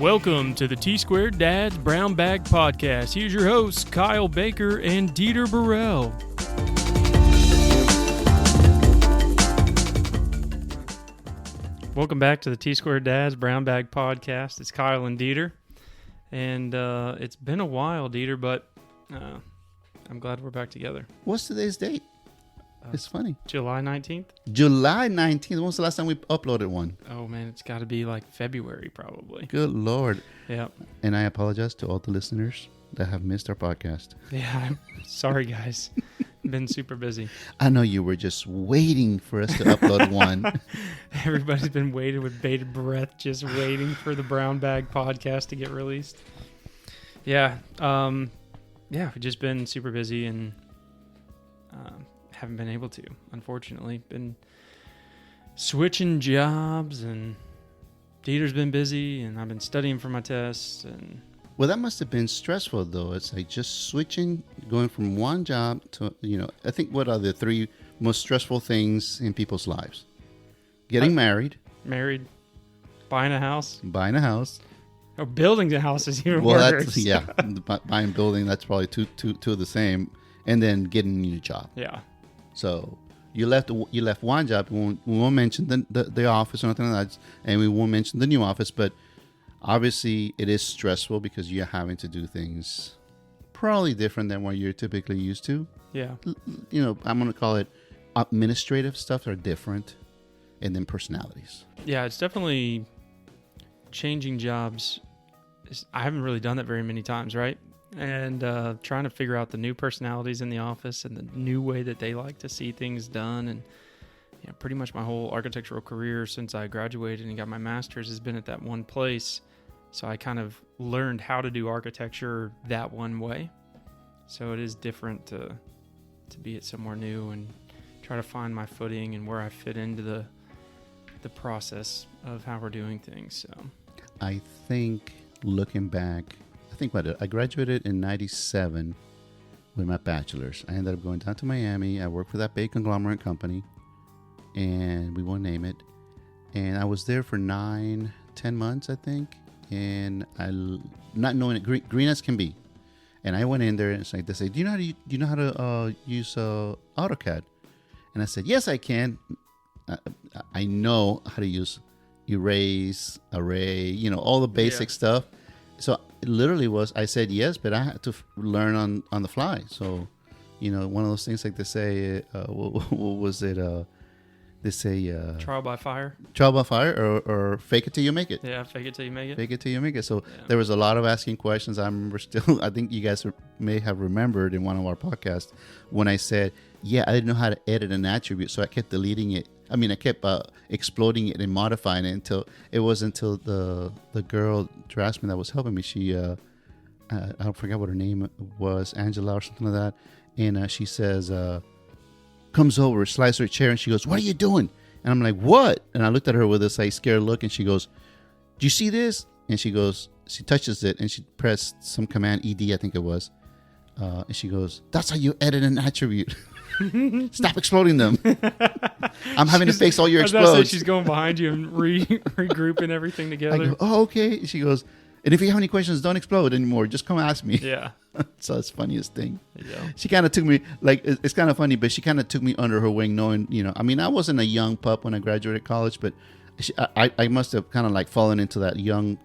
Welcome to the T-Squared Dad's Brown Bag Podcast. Here's your hosts, Kyle Baker and Dieter Burrell. Welcome back to the T-Squared Dad's Brown Bag Podcast. It's Kyle and Dieter. And it's been a while, Dieter, but I'm glad we're back together. What's today's date? It's funny. July 19th? July 19th. When was the last time we uploaded one? Oh, man, it's got to be like February, probably. Good Lord. Yeah. And I apologize to all the listeners that have missed our podcast. Yeah, I'm sorry, guys. Been super busy. I know you were just waiting for us to upload one. Everybody's been waiting with bated breath, just waiting for the Brown Bag Podcast to get released. Yeah. We've just been super busy and haven't been able to, unfortunately. Been switching jobs, and Dieter's been busy, and I've been studying for my tests. And well, that must have been stressful, though. It's like just switching, going from one job to, I think what are the three most stressful things in people's lives? Getting married, buying a house, or building a house is even worse. buying, building, that's probably two of the same, and then getting a new job. Yeah. So you left one job. We won't mention the office or nothing like that, and we won't mention the new office. But obviously, it is stressful because you're having to do things probably different than what you're typically used to. Yeah. I'm going to call it administrative stuff are different, and then personalities. Yeah, it's definitely changing jobs. I haven't really done that very many times, right? And trying to figure out the new personalities in the office and the new way that they like to see things done. And pretty much my whole architectural career since I graduated and got my master's has been at that one place. So I kind of learned how to do architecture that one way. So it is different to be at somewhere new and try to find my footing and where I fit into the process of how we're doing things. So I think looking back, I graduated in 97 with my bachelor's. I ended up going down to Miami. I worked for that big conglomerate company, and we won't name it. And I was there for 9-10 months, I think. And I, not knowing it, green as can be. And I went in there, and it's like they say, "Do you know how to use AutoCAD?" And I said, "Yes, I can. I know how to use erase, array, all the basic stuff." So it literally I said yes, but I had to learn on the fly. So, one of those things like they say, what was it? They say trial by fire. Trial by fire or fake it till you make it. Yeah, fake it till you make it. Fake it till you make it. So there was a lot of asking questions. I remember still, I think you guys may have remembered in one of our podcasts when I said, I didn't know how to edit an attribute, so I kept deleting it. I kept exploding it and modifying it until the girl draftsman that was helping me. She, I forgot what her name was, Angela or something like that. And she says, comes over, slides her chair, and she goes, "What are you doing?" And I'm like, "What?" And I looked at her with this scared look, and she goes, "Do you see this?" And she touches it, and she pressed some command ED, I think it was. And she goes, "That's how you edit an attribute." Stop exploding them. I'm having to fix all your explodes. She's going behind you and regrouping everything together. I go, "Oh, okay." She goes, "And if you have any questions, don't explode anymore. Just come ask me." Yeah. So it's the funniest thing. Yeah. She kind of took me, it's kind of funny, but she kind of took me under her wing knowing, I wasn't a young pup when I graduated college, but I must have kind of fallen into that young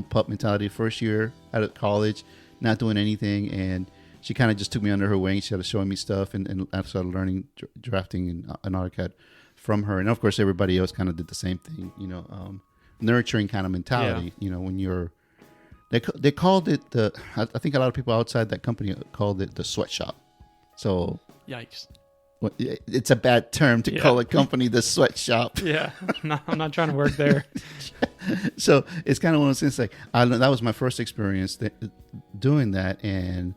pup mentality first year out of college, not doing anything. And she kind of just took me under her wing. She started showing me stuff, and I started learning drafting and AutoCAD from her. And of course, everybody else kind of did the same thing, nurturing kind of mentality, when you're, they called it I think a lot of people outside that company called it the sweatshop. So yikes. Well, it's a bad term to call a company the sweatshop. Yeah, I'm not trying to work there. So it's kind of one of those things that was my first experience doing that. And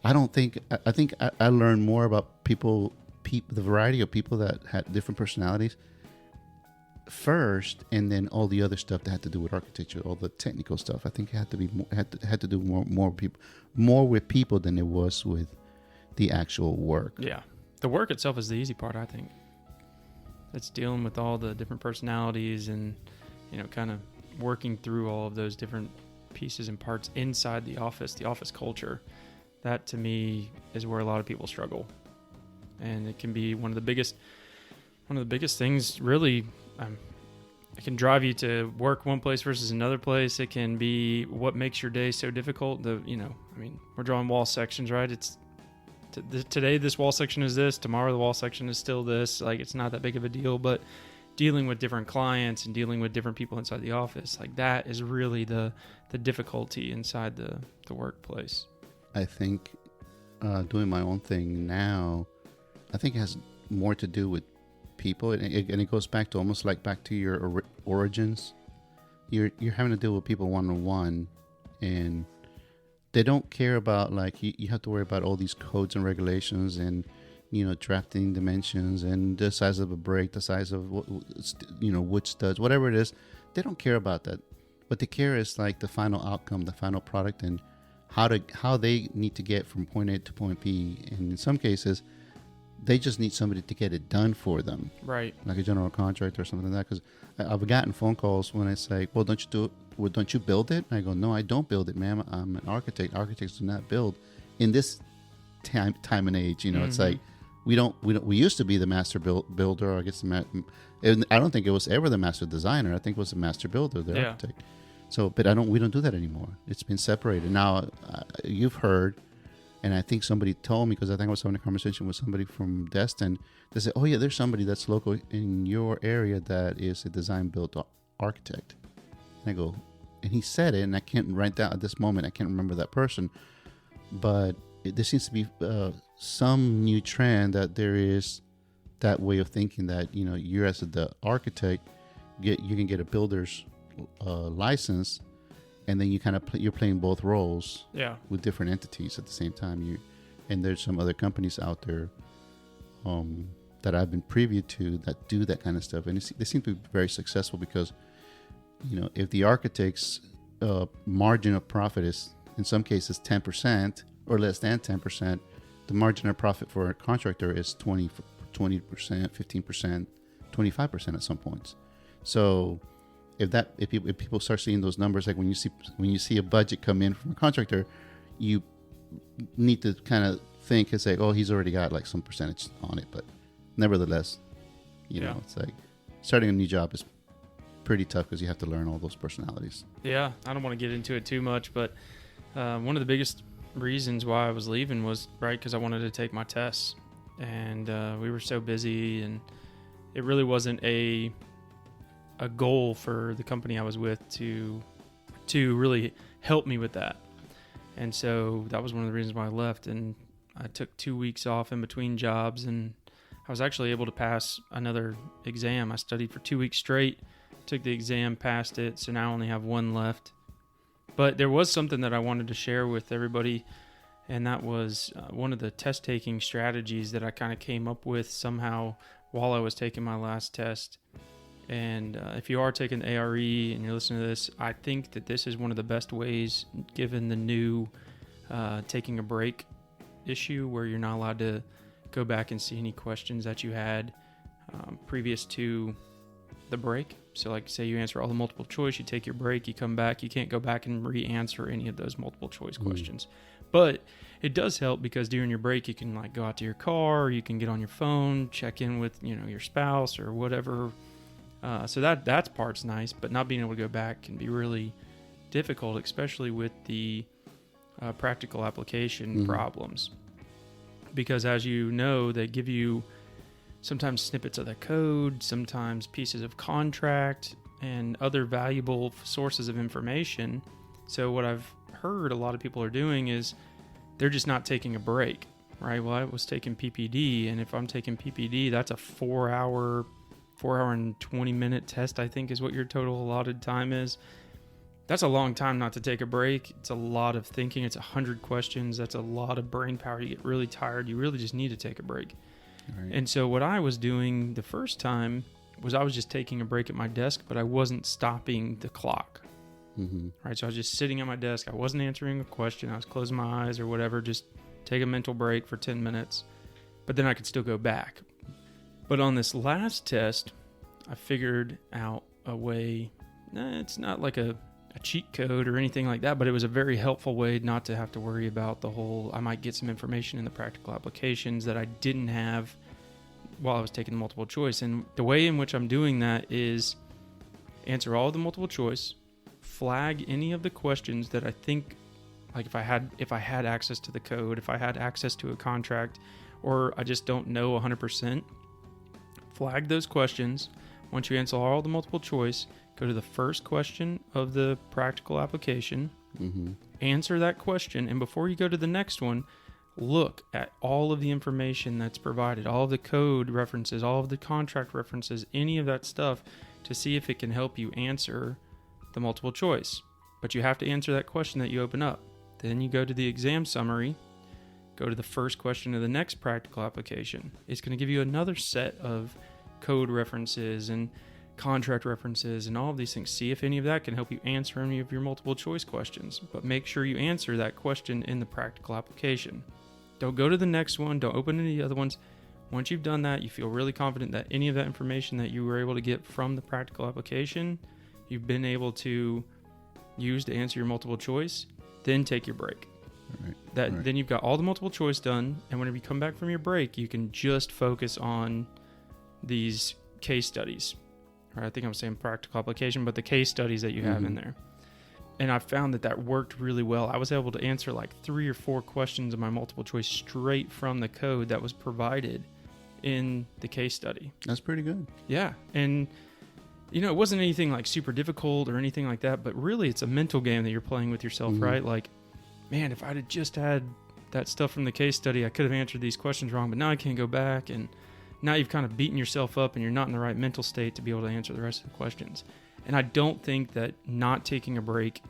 I think I learned more about people, the variety of people that had different personalities first, and then all the other stuff that had to do with architecture, all the technical stuff. I think it had to be had to do more with people than it was with the actual work. Yeah, the work itself is the easy part, I think. It's dealing with all the different personalities and kind of working through all of those different pieces and parts inside the office culture. That to me is where a lot of people struggle. And it can be one of the biggest things really. It can drive you to work one place versus another place. It can be what makes your day so difficult. We're drawing wall sections, right? It's today this wall section is this, tomorrow the wall section is still this. Like, it's not that big of a deal, but dealing with different clients and dealing with different people inside the office, like that is really the difficulty inside the workplace. I think doing my own thing now, I think it has more to do with people, and it goes back to almost like back to your origins. You're having to deal with people one-on-one, and they don't care about, like, you have to worry about all these codes and regulations and, drafting dimensions and the size of a brake, the size of, wood studs, whatever it is. They don't care about that. What they care is like the final outcome, the final product, and how they need to get from point A to point B. And in some cases, they just need somebody to get it done for them, right? Like a general contractor or something like that. Because I've gotten phone calls when I say, "Well, don't you build it?" And I go, "No, I don't build it, ma'am. I'm an architect. Architects do not build." In this time and age, it's like we used to be the master builder. Or I guess I don't think it was ever the master designer. I think it was the master builder, the architect. So, but we don't do that anymore. It's been separated. Now, you've heard. And I think somebody told me, because I think I was having a conversation with somebody from Destin. They said, "Oh yeah, there's somebody that's local in your area that is a design-build architect." And I go, and he said it, and I can't right down at this moment. I can't remember that person, but there seems to be some new trend that there is that way of thinking that you're as the architect, you can get a builder's license. And then you're playing both roles with different entities at the same time. And there's some other companies out there that I've been privy to that do that kind of stuff. And they seem to be very successful because, if the architect's margin of profit is, in some cases, 10% or less than 10%, the margin of profit for a contractor is 20%, 15%, 25% at some points. So if people start seeing those numbers, like when you see a budget come in from a contractor, you need to kind of think and say, "Oh, he's already got like some percentage on it." But nevertheless, it's like starting a new job is pretty tough because you have to learn all those personalities. Yeah, I don't want to get into it too much, but one of the biggest reasons why I was leaving was because I wanted to take my tests, and we were so busy, and it really wasn't a goal for the company I was with to really help me with that. And so that was one of the reasons why I left. And I took 2 weeks off in between jobs, and I was actually able to pass another exam. I studied for 2 weeks straight, took the exam, passed it. So now I only have one left. But there was something that I wanted to share with everybody, and that was one of the test taking strategies that I kind of came up with somehow while I was taking my last test. And if you are taking the ARE and you're listening to this, I think that this is one of the best ways, given the new taking a break issue, where you're not allowed to go back and see any questions that you had previous to the break. So like, say you answer all the multiple choice, you take your break, you come back, you can't go back and re-answer any of those multiple choice questions. But it does help because during your break, you can like go out to your car, or you can get on your phone, check in with your spouse or whatever. So that part's nice, but not being able to go back can be really difficult, especially with the practical application problems. Because as you know, they give you sometimes snippets of the code, sometimes pieces of contract, and other valuable sources of information. So what I've heard a lot of people are doing is they're just not taking a break, right? Well, I was taking PPD, and if I'm taking PPD, that's a 4 hour and 20-minute test, I think is what your total allotted time is. That's a long time not to take a break. It's a lot of thinking. It's 100 questions. That's a lot of brain power. You get really tired. You really just need to take a break. Right. And so what I was doing the first time was I was just taking a break at my desk, but I wasn't stopping the clock. Right. So I was just sitting at my desk. I wasn't answering a question. I was closing my eyes or whatever, just take a mental break for 10 minutes, but then I could still go back. But on this last test, I figured out a way. It's not like a a cheat code or anything like that, but it was a very helpful way not to have to worry about the whole, I might get some information in the practical applications that I didn't have while I was taking the multiple choice. And the way in which I'm doing that is answer all the multiple choice, flag any of the questions that I think, like if I had access to the code, if I had access to a contract, or I just don't know 100%, flag those questions. Once you answer all the multiple choice, go to the first question of the practical application, answer that question, and before you go to the next one, look at all of the information that's provided, all of the code references, all of the contract references, any of that stuff, to see if it can help you answer the multiple choice. But you have to answer that question that you open up. Then you go to the exam summary, go to the first question of the next practical application. It's going to give you another set of code references and contract references and all of these things. See if any of that can help you answer any of your multiple choice questions. But make sure you answer that question in the practical application. Don't go to the next one. Don't open any other ones. Once you've done that, you feel really confident that any of that information that you were able to get from the practical application, you've been able to use to answer your multiple choice, then take your break. Right. Then you've got all the multiple choice done, and whenever you come back from your break, you can just focus on these case studies. Or I think I'm saying practical application, but the case studies that you have in there. And I found that worked really well. I was able to answer like 3 or 4 questions of my multiple choice straight from the code that was provided in the case study. That's pretty good. Yeah. And, it wasn't anything like super difficult or anything like that, but really it's a mental game that you're playing with yourself, right? Like, man, if I'd have just had that stuff from the case study, I could have answered these questions wrong, but now I can't go back. And now you've kind of beaten yourself up and you're not in the right mental state to be able to answer the rest of the questions. And I don't think that not taking a break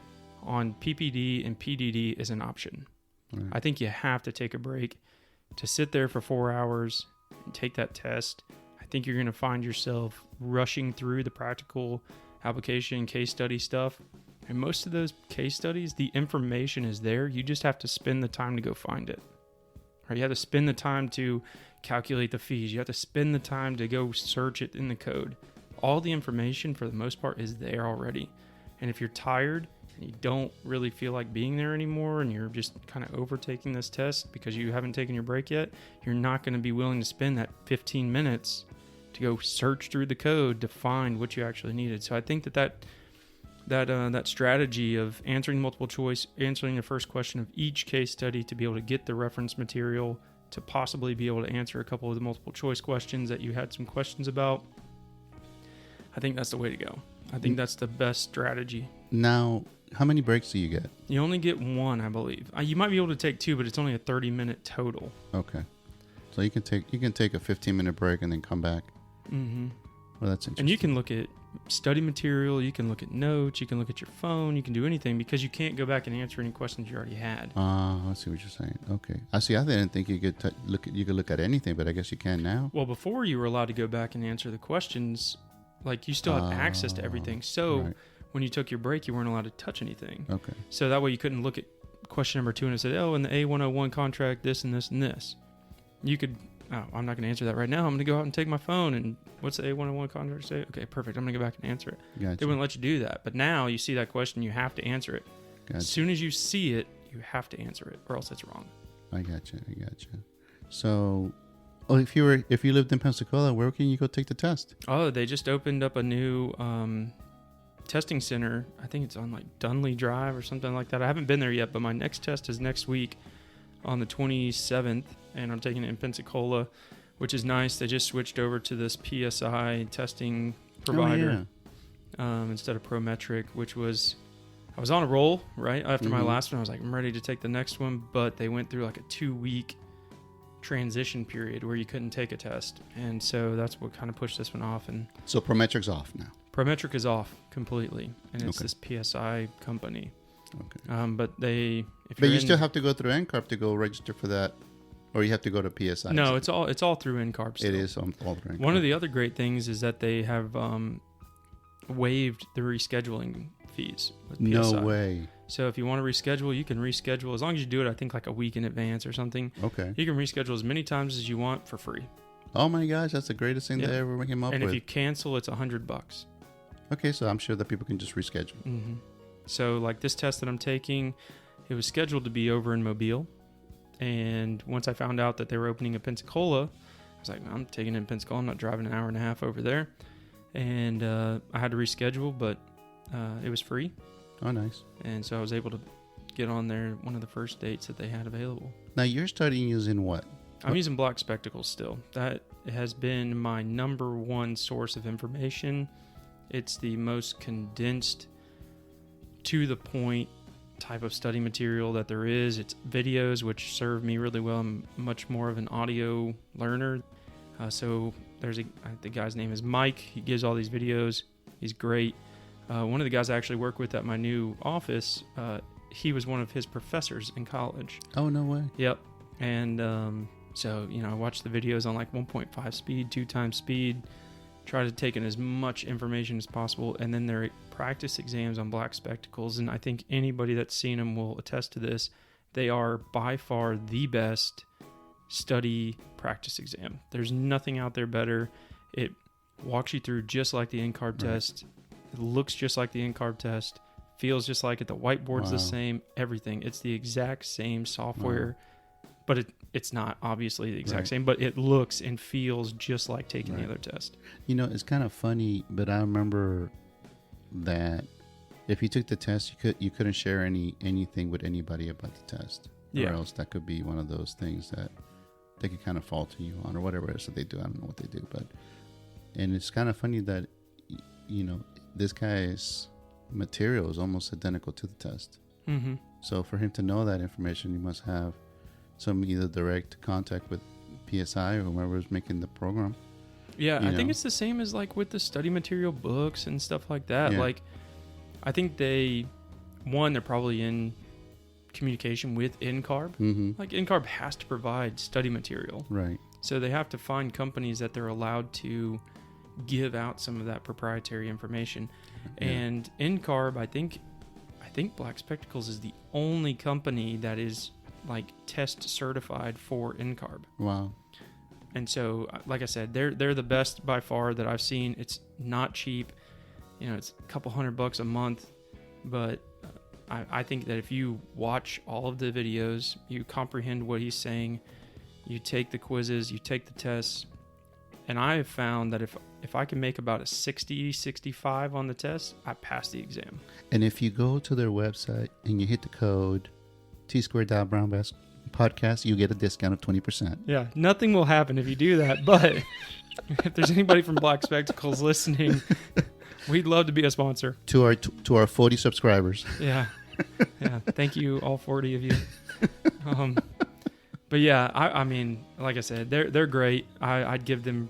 on PPD and PDD is an option. Right. I think you have to take a break to sit there for 4 hours and take that test. I think you're going to find yourself rushing through the practical application case study stuff. And most of those case studies, the information is there. You just have to spend the time to go find it. Or you have to spend the time to calculate the fees. You have to spend the time to go search it in the code. All the information, for the most part, is there already. And if you're tired and you don't really feel like being there anymore and you're just kind of overtaking this test because you haven't taken your break yet, you're not going to be willing to spend that 15 minutes to go search through the code to find what you actually needed. So I think that strategy of answering multiple choice, answering the first question of each case study to be able to get the reference material to possibly be able to answer a couple of the multiple choice questions that you had some questions about, I think that's the way to go. I think that's the best strategy. Now, how many breaks do you get? You only get 1, I believe. You might be able to take 2, but it's only a 30-minute total. Okay. So you can take a 15-minute break and then come back. Mm-hmm. Well, that's interesting. And you can look at study material, you can look at notes, you can look at your phone, you can do anything because you can't go back and answer any questions you already had. I see what you're saying. Okay. I didn't think you could look at anything, but I guess you can now. Well, before you were allowed to go back and answer the questions, like you still have access to everything. So right. When you took your break, you weren't allowed to touch anything. Okay. So that way you couldn't look at question number 2 and it said, in the A101 contract, this and this and this. You could, I'm not going to answer that right now. I'm going to go out and take my phone and what's the A101 contract say? Okay, perfect. I'm going to go back and answer it. Gotcha. They wouldn't let you do that. But now you see that question, you have to answer it. Gotcha. As soon as you see it, you have to answer it or else it's wrong. I gotcha. So, if you lived in Pensacola, where can you go take the test? Oh, they just opened up a new testing center. I think it's on like Dunley Drive or something like that. I haven't been there yet, but my next test is next week on the 27th, and I'm taking it in Pensacola, which is nice. They just switched over to this PSI testing provider instead of Prometric, which was, I was on a roll, right? After my last one, I was like, I'm ready to take the next one, but they went through like a 2-week transition period where you couldn't take a test. And so that's what kind of pushed this one off. And so Prometric's off now? Prometric is off completely, and it's this PSI company. Okay. But you still have to go through NCARB to go register for that, or you have to go to PSI? No, it's all through NCARB still. It is all through NCARB. One of the other great things is that they have waived the rescheduling fees with PSI. No way. So if you want to reschedule, you can reschedule as long as you do it, I think, like a week in advance or something. Okay. You can reschedule as many times as you want for free. Oh my gosh, that's the greatest thing they ever came up with. And if you cancel, it's $100. Okay, so I'm sure that people can just reschedule. Mm-hmm. So like this test that I'm taking, it was scheduled to be over in Mobile. And once I found out that they were opening in Pensacola, I was like, I'm taking it in Pensacola. I'm not driving an hour and a half over there. And I had to reschedule, but it was free. Oh, nice. And so I was able to get on there one of the first dates that they had available. Now, you're studying using what? I'm using black spectacles still. That has been my number one source of information. It's the most condensed, to the point type of study material that there is. It's videos, which serve me really well. I'm much more of an audio learner. So there's the guy's name is Mike. He gives all these videos. He's great. One of the guys I actually work with at my new office, he was one of his professors in college. Oh, no way. Yep. And so, I watch the videos on like 1.5 speed, 2 times speed, try to take in as much information as possible. And then there are practice exams on black spectacles. And I think anybody that's seen them will attest to this. They are by far the best study practice exam. There's nothing out there better. It walks you through just like the NCARB test. It looks just like the NCARB test. Feels just like it. The whiteboard's the same. Everything. It's the exact same software. But it's not obviously the exact same, but it looks and feels just like taking the other test. It's kind of funny, but I remember that if you took the test, you couldn't share anything with anybody about the test, or else that could be one of those things that they could kind of fall to you on, or whatever it is that they do. I don't know what they do, and it's kind of funny that this guy's material is almost identical to the test. Mm-hmm. So for him to know that information, he must have some either direct contact with PSI or whoever is making the program. Yeah, I think it's the same as like with the study material books and stuff like that. Yeah. Like, I think they're probably in communication with NCARB. Mm-hmm. Like NCARB has to provide study material. Right. So they have to find companies that they're allowed to give out some of that proprietary information. Yeah. And NCARB, I think Black Spectacles is the only company that is like test certified for NCARB. Wow. And so, like I said, they're the best by far that I've seen. It's not cheap. It's a couple $100 a month, but I think that if you watch all of the videos, you comprehend what he's saying, you take the quizzes, you take the tests, and I have found that if I can make about a 60, 65 on the test, I pass the exam. And if you go to their website and you hit the code T2Brown podcast, you get a discount of 20%. Yeah, nothing will happen if you do that, but if there's anybody from Black Spectacles listening, we'd love to be a sponsor. To our 40 subscribers. Yeah. Thank you, all 40 of you. But yeah, I mean, like I said, they're great. I'd give them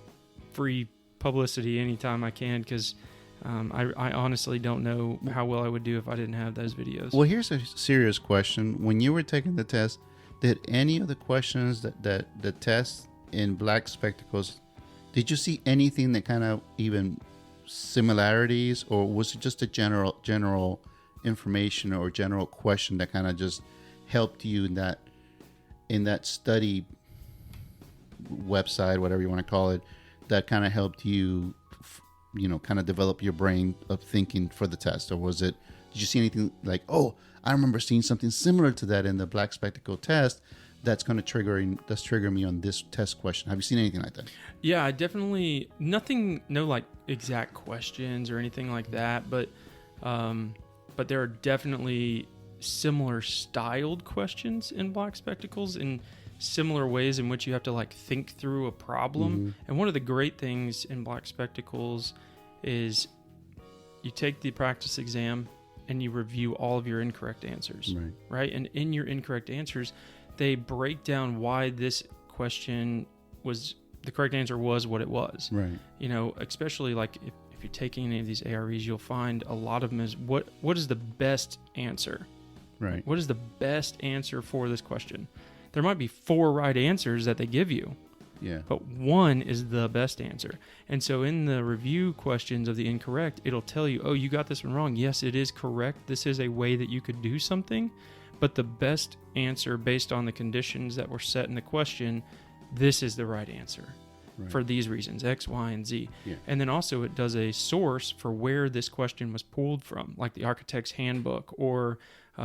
free publicity anytime I can, because I honestly don't know how well I would do if I didn't have those videos. Well, here's a serious question. When you were taking the test, did any of the questions that the test in Black Spectacles, did you see anything that kind of even similarities, or was it just a general information or general question that kind of just helped you in that study website, whatever you want to call it, that kind of helped you, kind of develop your brain of thinking for the test? Or did you see anything like, oh, I remember seeing something similar to that in the Black Spectacle test that's going to trigger me on this test question? Have you seen anything like that? Yeah, I definitely, no like exact questions or anything like that, but there are definitely similar styled questions in Black Spectacles, in similar ways in which you have to like think through a problem. Mm-hmm. And one of the great things in Black Spectacles is you take the practice exam and you review all of your incorrect answers, right? And in your incorrect answers, they break down why this question the correct answer was what it was. Right. Especially like if you're taking any of these AREs, you'll find a lot of them is what is the best answer? Right. What is the best answer for this question? There might be 4 right answers that they give you. Yeah. But one is the best answer. And so in the review questions of the incorrect, it'll tell you, oh, you got this one wrong. Yes, it is correct. This is a way that you could do something. But the best answer based on the conditions that were set in the question, this is the right answer. for these reasons, X, Y, and Z. Yeah. And then also it does a source for where this question was pulled from, like the architect's handbook, or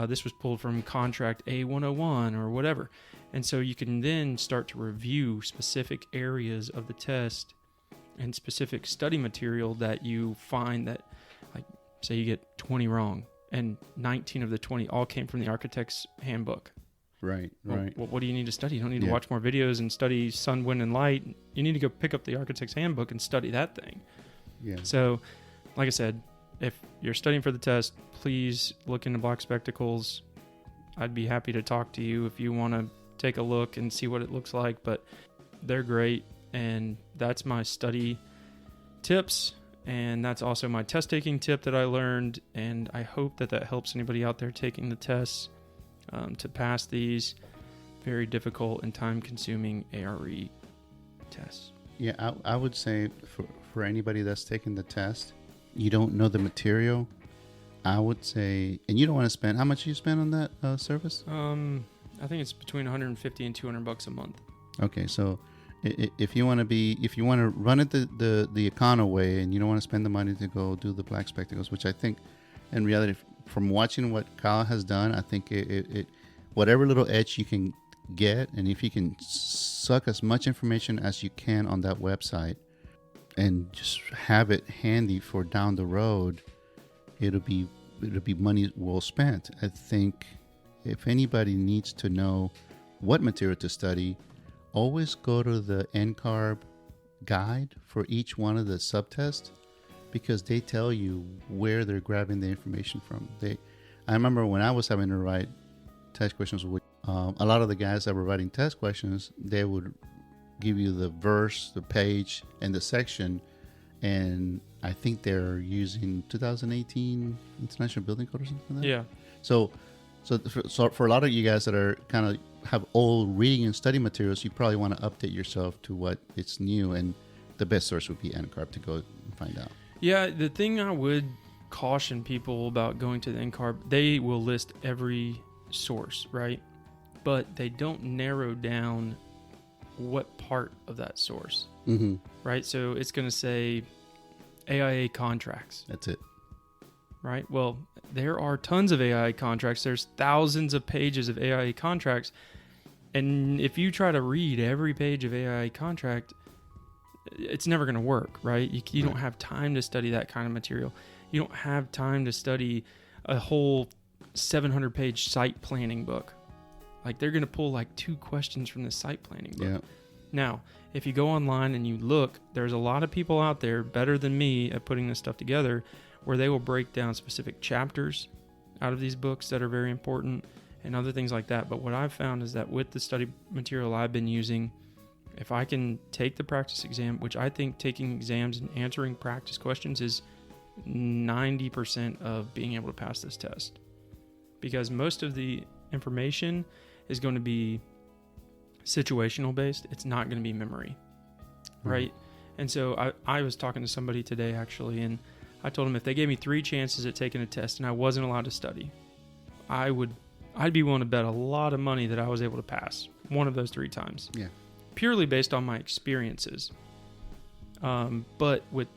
this was pulled from contract A101 or whatever. And so you can then start to review specific areas of the test and specific study material that you find that, like, say you get 20 wrong and 19 of the 20 all came from the architect's handbook. Right. Well, what do you need to study? You don't need to watch more videos and study sun, wind, and light. You need to go pick up the architect's handbook and study that thing. Yeah. So, like I said, if you're studying for the test, please look into Black Spectacles. I'd be happy to talk to you if you want to take a look and see what it looks like, but they're great, and that's my study tips, and that's also my test taking tip that I learned, and I hope that helps anybody out there taking the tests to pass these very difficult and time-consuming ARE tests. Yeah, I would say for anybody that's taking the test, you don't know the material, I would say, and you don't want to spend, how much do you spend on that service? I think it's between $150 and $200 a month. Okay, so if you want to run it the Econo way, and you don't want to spend the money to go do the Black Spectacles, which I think, in reality, from watching what Kyle has done, I think it whatever little edge you can get, and if you can suck as much information as you can on that website, and just have it handy for down the road, it'll be money well spent. I think if anybody needs to know what material to study, always go to the NCARB guide for each one of the subtests, because they tell you where they're grabbing the information from. I remember when I was having to write test questions, with a lot of the guys that were writing test questions, they would give you the verse, the page, and the section, and I think they're using 2018 International Building Code or something like that. Yeah. So for a lot of you guys that are kind of have old reading and study materials, you probably want to update yourself to what it's new, and the best source would be NCARB to go and find out. Yeah, the thing I would caution people about going to the NCARB, they will list every source, right? But they don't narrow down what part of that source, right? So it's going to say AIA contracts. That's it. Right? Well, there are tons of AIA contracts. There's thousands of pages of AIA contracts. And if you try to read every page of AIA contract, it's never going to work, right? You don't have time to study that kind of material. You don't have time to study a whole 700-page site planning book. Like, they're going to pull like 2 questions from the site planning book. Yeah. Now, if you go online and you look, there's a lot of people out there better than me at putting this stuff together, where they will break down specific chapters out of these books that are very important and other things like that. But what I've found is that with the study material I've been using, if I can take the practice exam, which I think taking exams and answering practice questions is 90% of being able to pass this test, because most of the information is going to be situational based. It's not going to be memory, right? And so I was talking to somebody today actually, and I told them if they gave me 3 chances at taking a test and I wasn't allowed to study, I'd be willing to bet a lot of money that I was able to pass one of those 3 times. Yeah. Purely based on my experiences. But with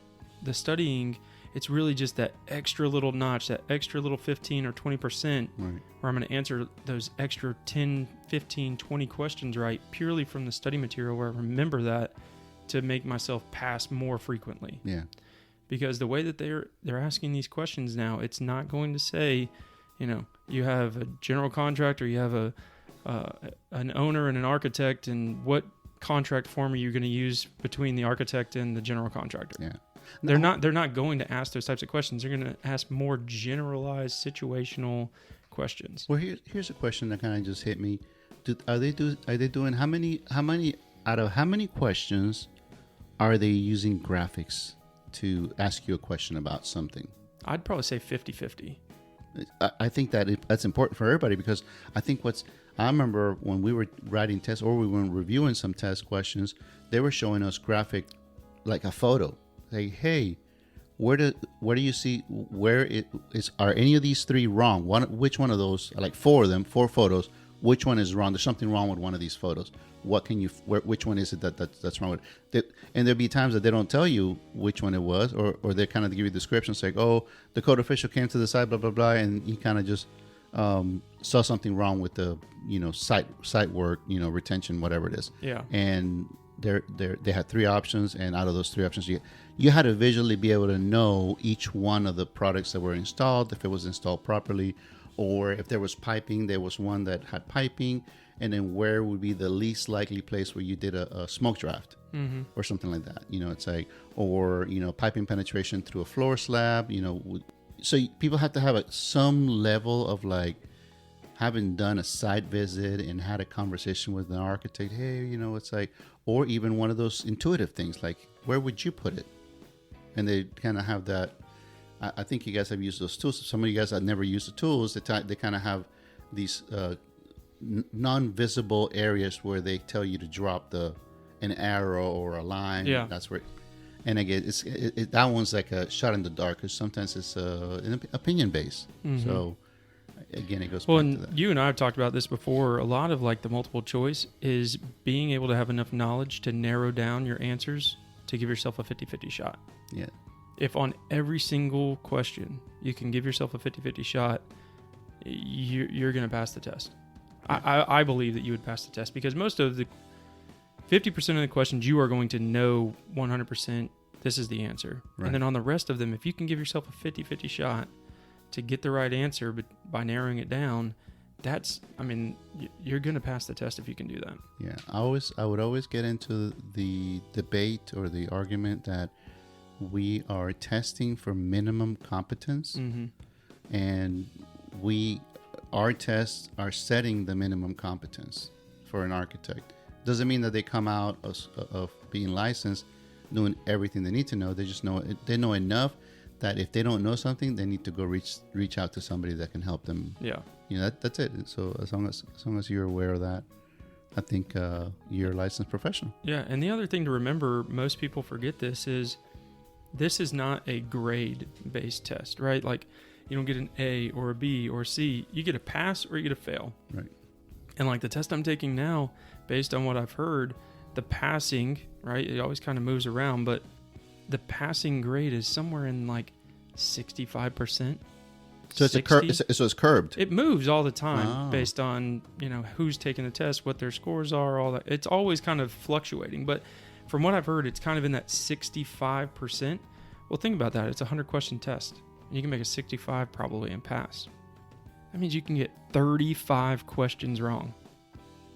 the studying, it's really just that extra little notch, that extra little 15 or 20%, right, where I'm going to answer those extra 10, 15, 20 questions right, purely from the study material, where I remember that to make myself pass more frequently. Yeah. Because the way that they're asking these questions now, it's not going to say, you have a general contractor, you have an owner and an architect, and what contract form are you going to use between the architect and the general contractor? Yeah. No. They're not going to ask those types of questions. They're going to ask more generalized situational questions. Well, here's a question that kind of just hit me. Are they doing how many out of how many questions are they using graphics to ask you a question about something? I'd probably say 50-50. I think that's important for everybody, because I think I remember when we were writing tests or we were reviewing some test questions, they were showing us graphic, like a photo. Say, hey, where do you see where it is? Are any of these 3 wrong? Which one of those, like 4 of them, 4 photos, which one is wrong. There's something wrong with one of these photos. What can you? Which one is it that's wrong with it? And there'll be times that they don't tell you which one it was, or they kind of give you descriptions like, oh, the code official came to the site, blah blah blah, and he kind of just saw something wrong with the site work, retention, whatever it is. Yeah. And they had 3 options, and out of those 3 options, you had to visually be able to know each one of the products that were installed, if it was installed properly, or if there was piping, there was one that had piping, and then where would be the least likely place where you did a smoke draft or something like that. It's like, or piping penetration through a floor slab. So people have to have some level of like having done a site visit and had a conversation with an architect. Hey, it's like, or even one of those intuitive things like, where would you put it? And they kind of have that. I think you guys have used those tools. Some of you guys have never used the tools. They kind of have these non-visible areas where they tell you to drop an arrow or a line. Yeah. That's where. And again, that one's like a shot in the dark, because sometimes it's an opinion based. So again, it goes back to that. You and I have talked about this before. A lot of like the multiple choice is being able to have enough knowledge to narrow down your answers to give yourself a 50-50 shot. Yeah. If on every single question you can give yourself a 50-50 shot, you're going to pass the test. I believe that you would pass the test, because most of the 50% of the questions you are going to know 100% this is the answer. Right. And then on the rest of them, if you can give yourself a 50-50 shot to get the right answer, but by narrowing it down, you're going to pass the test if you can do that. Yeah. I would always get into the debate or the argument that we are testing for minimum competence, and our tests are setting the minimum competence for an architect. Doesn't mean that they come out of being licensed knowing everything they need to know. They just they know enough that if they don't know something, they need to go reach out to somebody that can help them. Yeah. That's it. So as long as you're aware of that, I think you're a licensed professional. Yeah. And the other thing to remember, most people forget this is not a grade-based test, right? Like, you don't get an A or a B or a C. You get a pass or you get a fail. Right. And like the test I'm taking now, based on what I've heard, the passing, right, it always kind of moves around, but the passing grade is somewhere in like 65%. So it's curbed. It moves all the time based on, who's taking the test, what their scores are, all that. It's always kind of fluctuating, but from what I've heard, it's kind of in that 65%. Well, think about that. It's a 100-question test. You can make a 65 probably and pass. That means you can get 35 questions wrong.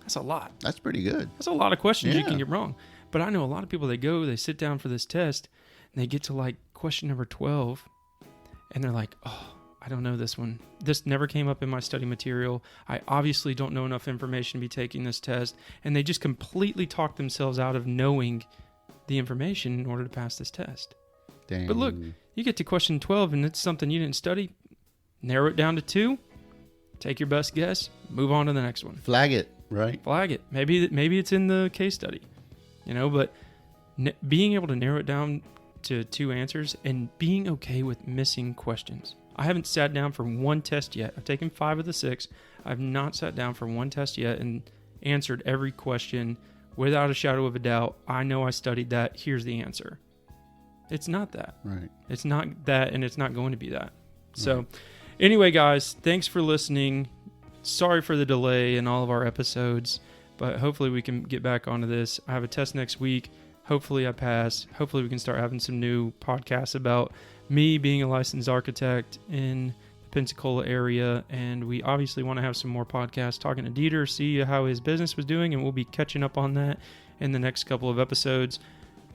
That's a lot. That's pretty good. That's a lot of questions you can get wrong. But I know a lot of people, they sit down for this test, and they get to like question number 12, and they're like, oh, I don't know this one. This never came up in my study material. I obviously don't know enough information to be taking this test. And they just completely talk themselves out of knowing the information in order to pass this test. Dang. But look, you get to question 12 and it's something you didn't study. Narrow it down to 2. Take your best guess. Move on to the next one. Flag it, right? Flag it. Maybe it's in the case study. But being able to narrow it down to 2 answers and being okay with missing questions. I haven't sat down for one test yet. I've taken 5 of the 6. I've not sat down for one test yet and answered every question without a shadow of a doubt. I know I studied that. Here's the answer. It's not that. Right. It's not that, and it's not going to be that. So anyway, guys, thanks for listening. Sorry for the delay in all of our episodes, but hopefully we can get back onto this. I have a test next week. Hopefully I pass. Hopefully we can start having some new podcasts about me being a licensed architect in the Pensacola area. And we obviously want to have some more podcasts talking to Dieter, see how his business was doing, and we'll be catching up on that in the next couple of episodes.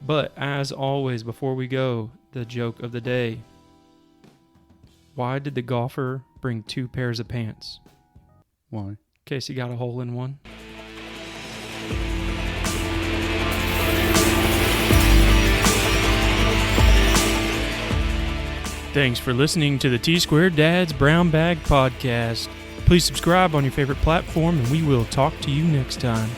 But as always, before we go, the joke of the day. Why did the golfer bring 2 pairs of pants? Why? In case he got a hole in one. Thanks for listening to the T-Squared Dad's Brown Bag Podcast. Please subscribe on your favorite platform, and we will talk to you next time.